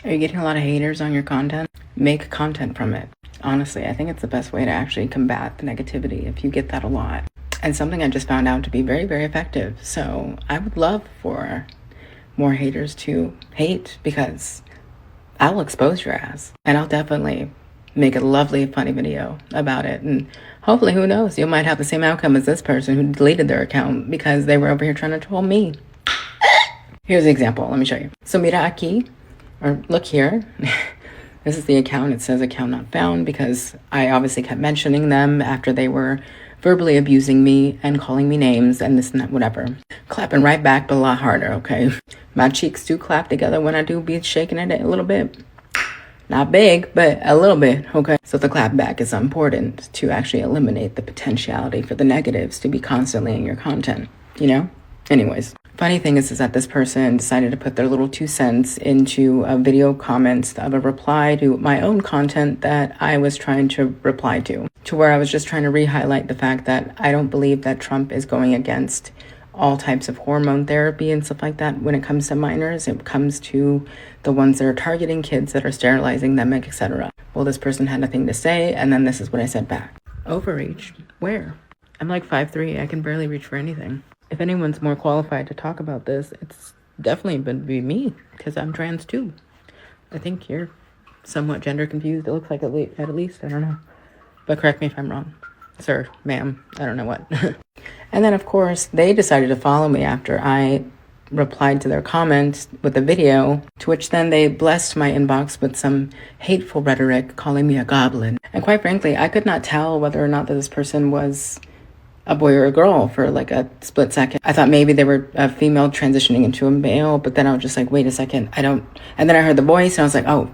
Are you getting a lot of haters on your content? Make content from it. Honestly, I think it's the best way to actually combat the negativity if you get that a lot. And something I just found out to be very, very effective. So I would love for more haters to hate, because I'll expose your ass. And I'll definitely make a lovely, funny video about it. And hopefully, who knows, you might have the same outcome as this person who deleted their account because they were over here trying to troll me. Here's an example. Let me show you. So mira aquí, or look here. This is the account. It says account not found because I obviously kept mentioning them after they were verbally abusing me and calling me names and this and that, whatever. Clapping right back, but a lot harder, okay? My cheeks do clap together when I do be shaking it a little bit. Not big, but a little bit, okay? So the clap back is important to actually eliminate the potentiality for the negatives to be constantly in your content, you know? Anyways, funny thing is that this person decided to put their little 2 cents into a video comment of a reply to my own content that I was trying to reply to where I was just trying to re-highlight the fact that I don't believe that Trump is going against all types of hormone therapy and stuff like that when it comes to minors. It comes to the ones that are targeting kids, that are sterilizing them, etc. Well, this person had nothing to say, and then this is what I said back. Overreach? Where? I'm like 5'3". I can barely reach for anything. If anyone's more qualified to talk about this, it's definitely been be me, because I'm trans too. I think you're somewhat gender confused. It looks like at least, I don't know. But correct me if I'm wrong. Sir, ma'am, I don't know what. And then, of course, they decided to follow me after I replied to their comments with a video, to which then they blessed my inbox with some hateful rhetoric, calling me a goblin. And quite frankly, I could not tell whether or not that this person was a boy or a girl for like a split second. I thought maybe they were a female transitioning into a male, but then I was just like, wait a second, and then I heard the voice and I was like, oh,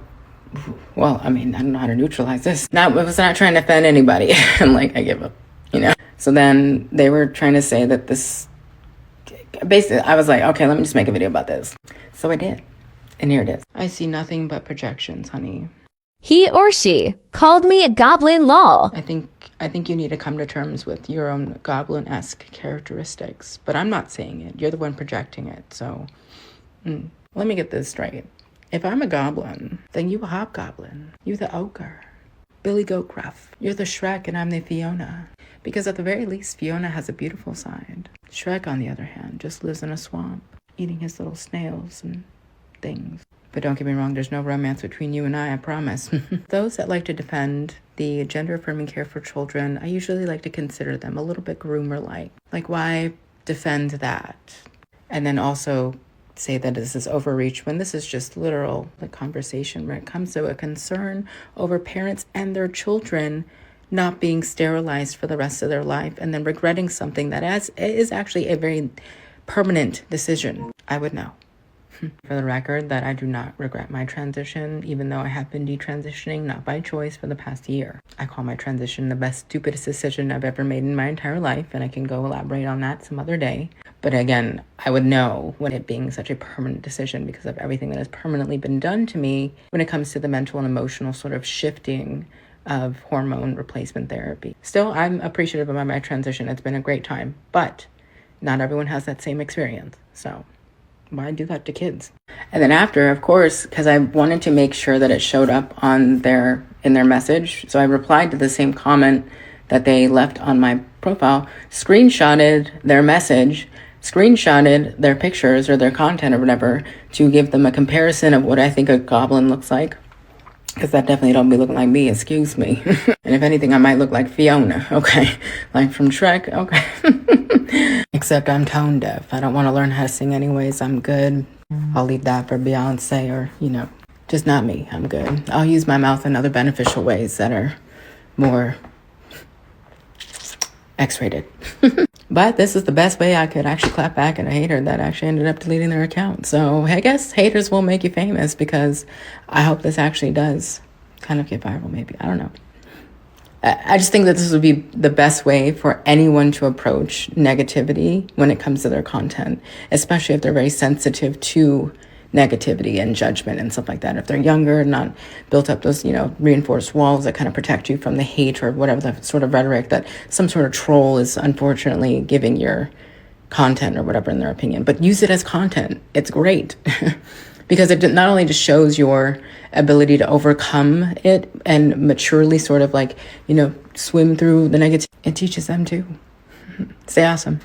well, I mean, I don't know how to neutralize this. I was not trying to offend anybody. And like, I give up, you know? So then they were trying to say that this, basically, I was like, okay, let me just make a video about this. So I did. And here it is. I see nothing but projections, honey. He or she called me a goblin lol. I think you need to come to terms with your own goblin-esque characteristics. But I'm not saying it. You're the one projecting it. So let me get this straight. If I'm a goblin, then you a hobgoblin. You the ogre. Billy Goat Gruff. You're the Shrek and I'm the Fiona. Because at the very least, Fiona has a beautiful side. Shrek, on the other hand, just lives in a swamp, eating his little snails and things. But don't get me wrong, there's no romance between you and I promise. Those that like to defend the gender-affirming care for children, I usually like to consider them a little bit groomer-like. Like, why defend that? And then also say that this is overreach when this is just literal like conversation when it comes to a concern over parents and their children not being sterilized for the rest of their life and then regretting something that is actually a very permanent decision. I would know. For the record, that I do not regret my transition, even though I have been detransitioning, not by choice, for the past year. I call my transition the best, stupidest decision I've ever made in my entire life, and I can go elaborate on that some other day. But again, I would know when it being such a permanent decision because of everything that has permanently been done to me when it comes to the mental and emotional sort of shifting of hormone replacement therapy. Still, I'm appreciative of my transition. It's been a great time, but not everyone has that same experience. So why do that to kids? And then after, of course, because I wanted to make sure that it showed up in their message, so I replied to the same comment that they left on my profile, screenshotted their message, screenshotted their pictures or their content or whatever to give them a comparison of what I think a goblin looks like. Because that definitely don't be looking like me, excuse me. And if anything, I might look like Fiona, okay? Like from Shrek, okay? Except I'm tone deaf. I don't want to learn how to sing anyways. I'm good. I'll leave that for Beyonce or, just not me. I'm good. I'll use my mouth in other beneficial ways that are more X-rated. But this is the best way I could actually clap back at a hater that actually ended up deleting their account. So I guess haters will make you famous, because I hope this actually does kind of get viral, maybe. I don't know. I just think that this would be the best way for anyone to approach negativity when it comes to their content, especially if they're very sensitive to negativity and judgment and stuff like that. If they're younger, not built up those, reinforced walls that kind of protect you from the hate or whatever the sort of rhetoric that some sort of troll is unfortunately giving your content or whatever in their opinion. But use it as content. It's great. because it not only just shows your ability to overcome it and maturely sort of like, swim through the negative, it teaches them too. Stay awesome.